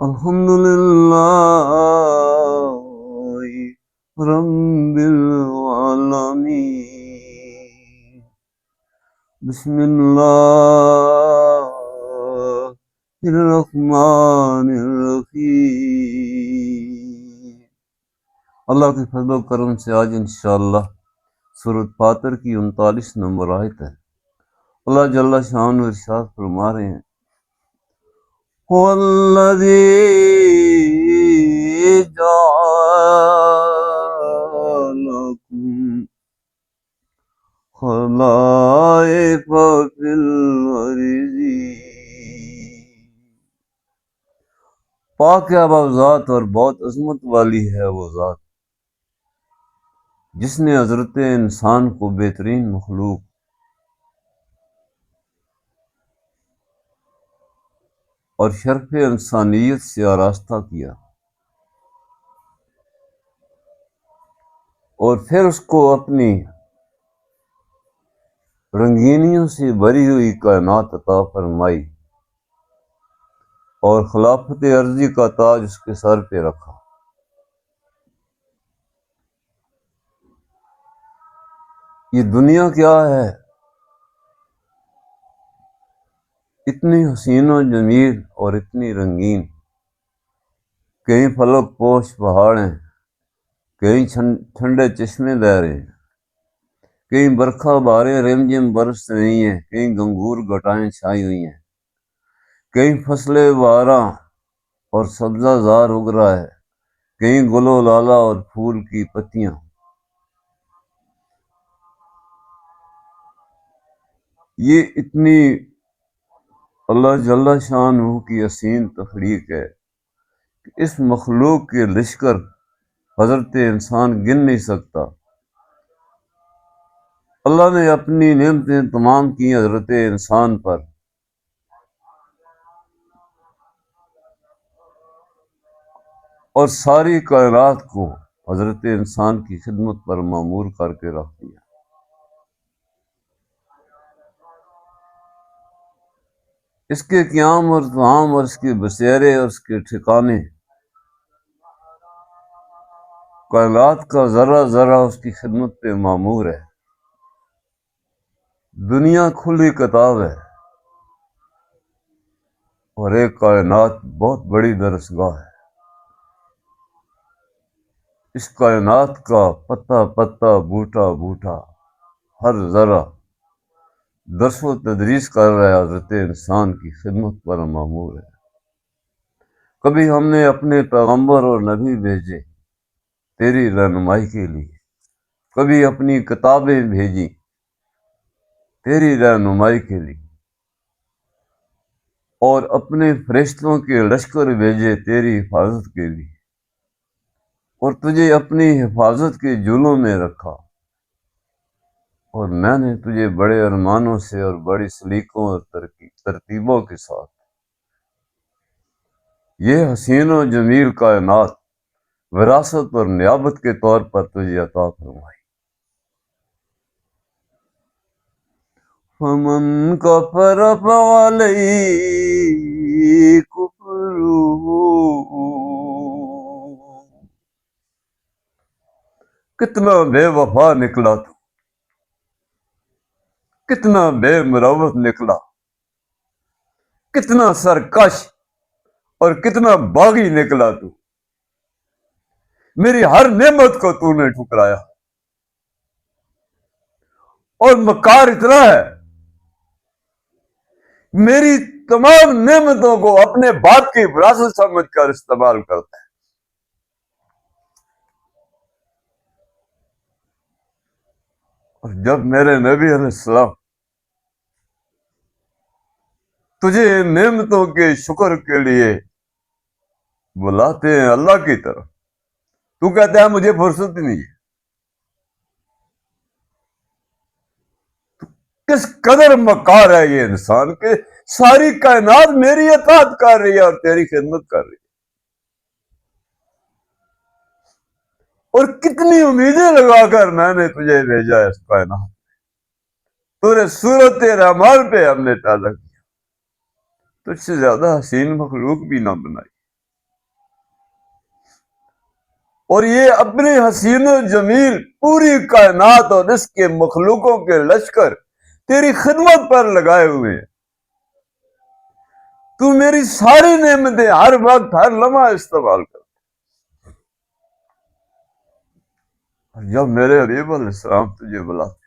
Alhamdulillahi Rabbil Alameen. Bismillahirrahmanirrahim. اللہ کے فضل و کرم سے آج انشاءاللہ سورۃ فاطر کی 39 نمبر آیت ہے۔ اللہ جل شان ارشاد فرما رہے ہیں، وَالَّذِي جَعَلَكُمْ خَلَائِفَ فِي الْأَرْضِ۔ پاک ہے وہ ذات اور بہت عظمت والی ہے وہ ذات جس نے حضرت انسان کو بہترین مخلوق اور شرف انسانیت سے آراستہ کیا اور پھر اس کو اپنی رنگینیوں سے بھری ہوئی کائنات عطا فرمائی اور خلافت عرضی کا تاج اس کے سر پہ رکھا۔ یہ دنیا کیا ہے، اتنی حسین و جمیل اور اتنی رنگین، کہیں فلک پوش پہاڑ ہیں، کہیں ٹھنڈے چشمے بہہ رہے ہیں، کہیں برکھا باریں رم جم برس رہی ہیں، کہیں گنگور گٹائیں چھائی ہوئی ہیں، کہیں فصلیں بہاراں اور سبزہ زار اگ رہا ہے، کہیں گل و لالا اور پھول کی پتیاں۔ یہ اتنی اللہ جل شانہ کی حسین تخلیق ہے کہ اس مخلوق کے لشکر حضرت انسان گن نہیں سکتا۔ اللہ نے اپنی نعمتیں تمام کی حضرت انسان پر، اور ساری کائنات کو حضرت انسان کی خدمت پر مامور کر کے رکھ دیا۔ اس کے قیام اور طعام اور اس کے بسیرے اور اس کے ٹھکانے، کائنات کا ذرہ ذرہ اس کی خدمت پہ مامور ہے۔ دنیا کھلی کتاب ہے اور ایک کائنات بہت بڑی درسگاہ ہے۔ اس کائنات کا پتا پتا بوٹا بوٹا ہر ذرہ درس و تدریس کر رہا ہے، حضرت انسان کی خدمت پر مامور ہے۔ کبھی ہم نے اپنے پیغمبر اور نبی بھیجے تیری رہنمائی کے لیے، کبھی اپنی کتابیں بھیجی تیری رہنمائی کے لیے، اور اپنے فرشتوں کے لشکر بھیجے تیری حفاظت کے لیے، اور تجھے اپنی حفاظت کے جولوں میں رکھا، اور میں نے تجھے بڑے ارمانوں سے اور بڑی سلیقوں اور ترتیبوں کے ساتھ یہ حسین و جمیل کائنات وراثت اور نیابت کے طور پر تجھے عطا فرمائی۔ فمن کفر فعلیہ کفرہ، کتنا بے وفا نکلا تو، کتنا بے مروت نکلا، کتنا سرکش اور کتنا باغی نکلا تو، میری ہر نعمت کو تو نے ٹھکرایا، اور مکار اتنا ہے میری تمام نعمتوں کو اپنے باپ کی وراثت سمجھ کر استعمال کرتا ہے۔ اور جب میرے نبی علیہ السلام تجھے ان نعمتوں کے شکر کے لیے بلاتے ہیں اللہ کی طرف، تو کہتا ہے مجھے فرصت نہیں ہے۔ کس قدر مکار ہے یہ انسان کہ ساری کائنات میری اطاعت کر رہی ہے اور تیری خدمت کر رہی ہے، اور کتنی امیدیں لگا کر میں نے تجھے بھیجا ہے اس کائنات، تورے صورت رحمان پہ ہم نے پیدا کیا، تجھ سے زیادہ حسین مخلوق بھی نہ بنائی۔ اور یہ اپنے حسین و جمیل پوری کائنات اور اس کے مخلوقوں کے لشکر تیری خدمت پر لگائے ہوئے ہیں. تو میری ساری نعمتیں ہر وقت ہر لمحہ استعمال کر. جب میرے حبیب علیہ السلام تجھے بلاتے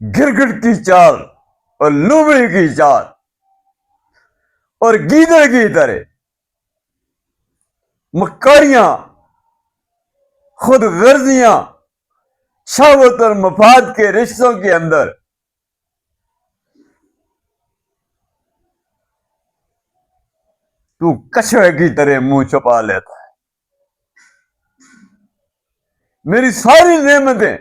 گرگٹ کی چال اور لومڑی کی چال اور گیدڑ کی طرح مکاریاں خود غرضیاں شہوت اور مفاد کے رشتوں کے اندر تو کچھوے کی طرح منہ چھپا لیتا ہے. میری ساری نعمتیں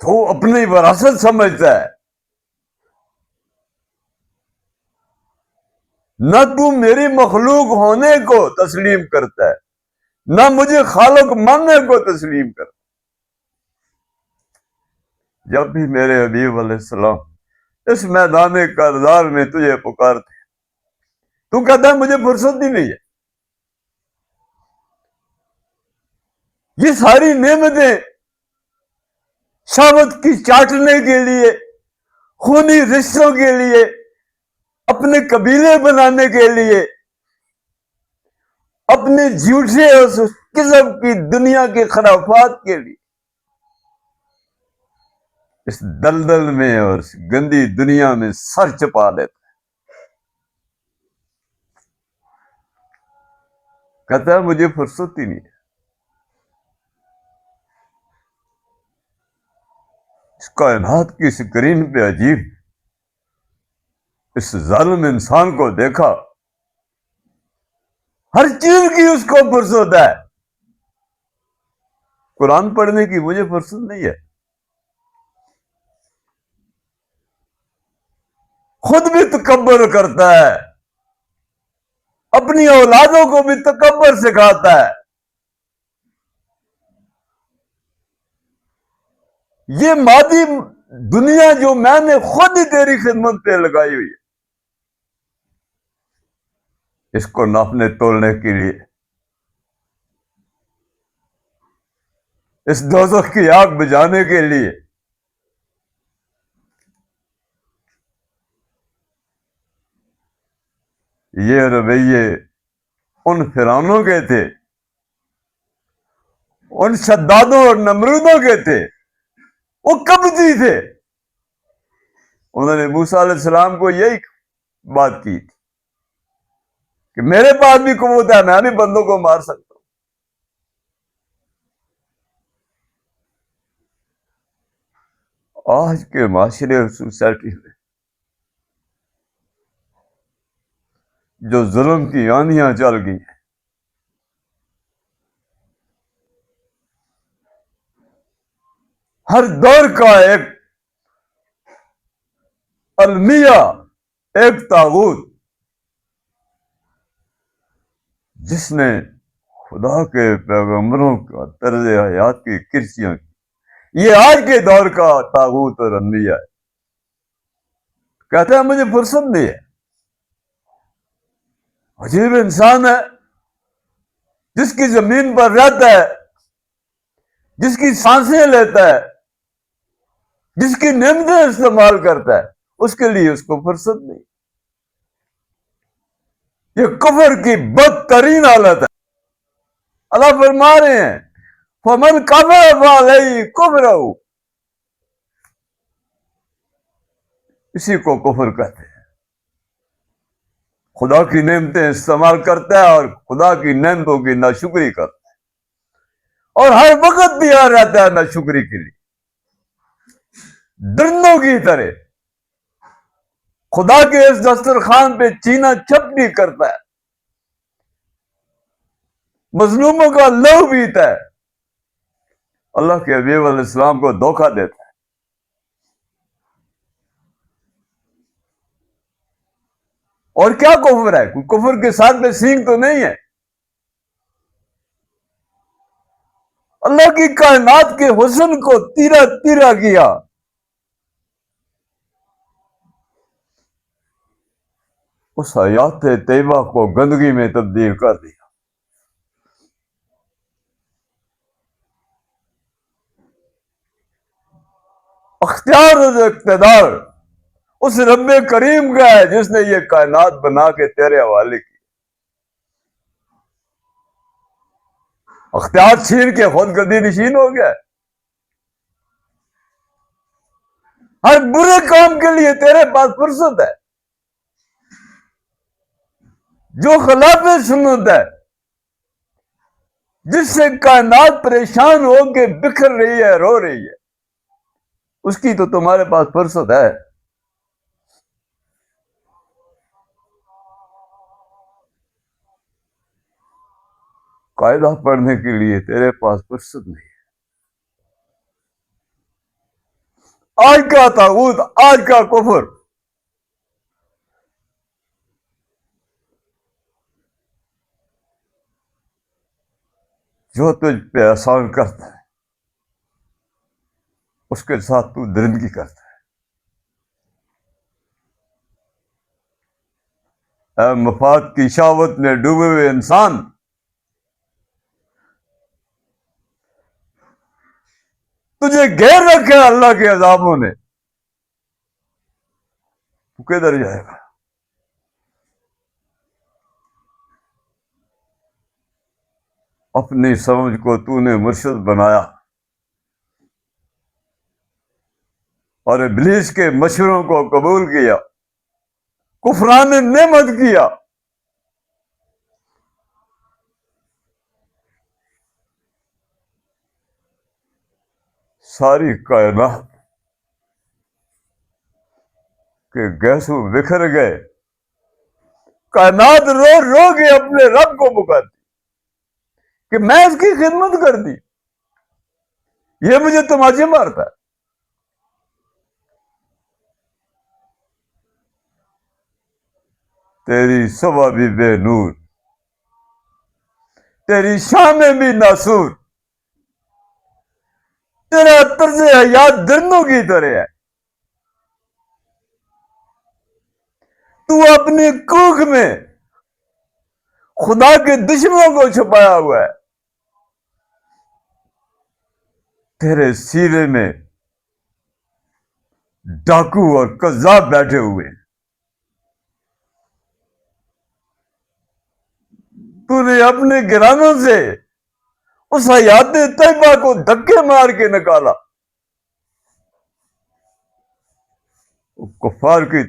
تو اپنی وراثت سمجھتا ہے. نہ تو میری مخلوق ہونے کو تسلیم کرتا ہے نہ مجھے خالق ماننے کو تسلیم کرتا. جب بھی میرے حبیب علیہ السلام اس میدان کردار میں تجھے پکارتے تو کہتا ہے مجھے فرصت ہی نہیں ہے. یہ ساری نعمتیں شہوت کی چاٹنے کے لیے، خونی رشتوں کے لیے، اپنے قبیلے بنانے کے لیے، اپنے جھوٹے اور قسم کی دنیا کے خرافات کے لیے اس دلدل میں اور اس گندی دنیا میں سر چھپا دیتا ہے. کہتا ہے مجھے فرصت ہی نہیں ہے. اس کائنات کی اسکرین پہ عجیب اس ظالم انسان کو دیکھا، ہر چیز کی اس کو فرصت ہے. قرآن پڑھنے کی مجھے فرصت نہیں ہے. خود بھی تکبر کرتا ہے، اپنی اولادوں کو بھی تکبر سکھاتا ہے. یہ مادی دنیا جو میں نے خود ہی تیری خدمت پہ لگائی ہوئی ہے، اس کو ناپنے تولنے کے لیے، اس دوزخ کی آگ بجھانے کے لیے یہ رویے ان فرعونوں کے تھے، ان شدادوں اور نمرودوں کے تھے. وہ کبھی تھے. انہوں نے موسیٰ علیہ السلام کو یہی بات کی تھی کہ میرے پاس بھی قوت ہے، میں بھی بندوں کو مار سکتا ہوں. آج کے معاشرے اور سوسائٹی میں جو ظلم کی آندیاں چل گئی ہیں، ہر دور کا ایک المیہ، ایک طاغوت جس نے خدا کے پیغمبروں کا طرز حیات کی کرسیاں کی، یہ آج کے دور کا طاغوت اور المیہ ہے. کہتا ہے مجھے فرصت نہیں ہے. عجیب انسان ہے جس کی زمین پر رہتا ہے، جس کی سانسیں لیتا ہے، جس کی نعمتیں استعمال کرتا ہے، اس کے لیے اس کو فرصت نہیں. یہ کفر کی بدترین حالت ہے. اللہ فرما رہے ہیں فَمَنْ كَفَرَ فَعَلَيْهِ كُفْرُهُ، اسی کو کفر کہتے ہیں. خدا کی نعمتیں استعمال کرتا ہے اور خدا کی نعمتوں کی ناشکری کرتا ہے، اور ہر وقت تیار رہتا ہے ناشکری کے لیے. درندوں کی طرح خدا کے اس دسترخوان پہ چینا چپٹی کرتا ہے، مظلوموں کا لہو پیتا ہے، اللہ کے حبیب علیہ السلام کو دھوکہ دیتا ہے. اور کیا کفر ہے؟ کوئی کفر کے ساتھ میں سینگ تو نہیں ہے. اللہ کی کائنات کے حسن کو تیرا تیرا کیا، اس حیات طیبہ کو گندگی میں تبدیل کر دیا۔ اختیار اور اقتدار اس رب کریم کا ہے جس نے یہ کائنات بنا کے تیرے حوالے کی۔ اختیار چھین کے خود گدی نشین ہو گیا۔ ہر برے کام کے لیے تیرے پاس فرصت ہے۔ جو خلاف سنت ہے، جس سے کائنات پریشان ہو کے بکھر رہی ہے، رو رہی ہے، اس کی تو تمہارے پاس فرصت ہے۔ قاعدہ پڑھنے کے لیے تیرے پاس فرصت نہیں ہے۔ آج کا طاغوت، آج کا کفر جو تجھ پہ احسان کرتا ہے اس کے ساتھ تو درندگی کرتا ہے۔ اے مفاد کی شہوت میں ڈوبے ہوئے انسان، تجھے گھیر رکھا اللہ کے عذابوں نے، تو کدھر جائے گا؟ اپنی سمجھ کو تو نے مرشد بنایا اور ابلیس کے مشوروں کو قبول کیا، کفران نعمت کیا۔ ساری کائنات کے گیسوں بکھر گئے، کائنات رو رو کے اپنے رب کو پکارتی کہ میں اس کی خدمت کرتی، یہ مجھے تماچے مارتا ہے۔ تیری صبح بھی بے نور، تیری شامیں بھی ناسور، تیرا طرز حیات درندوں کی طرح ہے۔ تو اپنی کوکھ میں خدا کے دشمنوں کو چھپایا ہوا ہے، تیرے سینے میں ڈاکو اور قذاب بیٹھے ہوئے ہیں۔ تو نے اپنے گرانوں سے اس حیات طیبہ کو دھکے مار کے نکالا، کفار کی